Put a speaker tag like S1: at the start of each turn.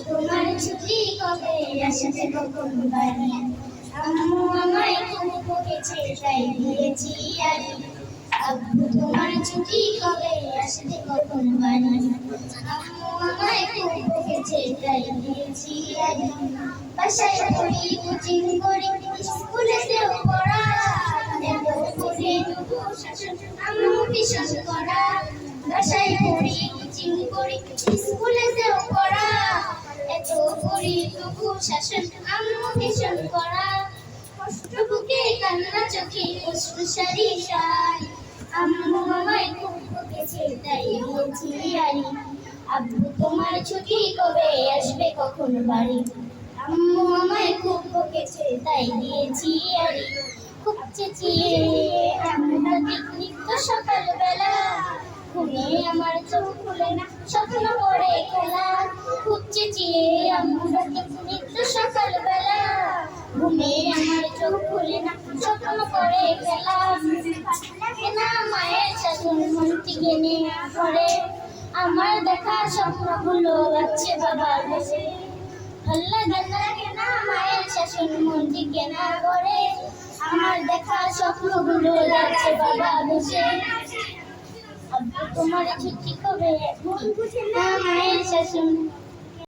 S1: তোমার ছুটি কবে আসবে কখন বাড়ি আম্মু আমায় খুব বকেছে তাই দিয়েছি আড়ি আব্বু তোমার ছুটি কবে আসবে কখন বাড়ি আম্মু আমায় খুব বকেছে তাই দিয়েছি আড়ি বাসায় পড়ি কোচিং করি স্কুলেতেও পড়া এত করে তবু শাসন আম্মু ভীষণ করা বাসায় পড়ি কোচিং করি স্কুলেতেও পড়া এত করি তবু শাসন আম্মু ভীষণ করা কষ্ট বুকে কান্না চোখে কষ্ট সারি সারি আম্মু আমায় খুব বকেছে তাই দিয়েছি আড়ি আব্বু তোমার ছুটি কবে আসবে কখন বাড়ি আম্মু আমায় খুব বকেছে তাই দিয়েছি আড়ি খুব চেঁচিয়ে আমরা পিকনিক তো সকালবেলা ঘুমিয়ে আমার চোখ খুলে না স্বপ্ন পড়ে খেলা খুব চেঁচিয়ে আমরা পিকনিক তো সকালবেলা ঘুমিয়ে আমার চোখ খুলে না স্বপ্ন পড়ে খেলা লাগে না মায়ের শাসন মন থেকে নেওয়া করে আমার দেখা স্বপ্নগুলো লাগছে বাবার বসে ভাল্লা লাগে না মায়ের শাসন মন থেকে না করে আমার দেখা স্বপ্নগুলো লাগছে বাবা বসে আব্বু তোমার ছুটি কবে এখন না মায়ের শাসন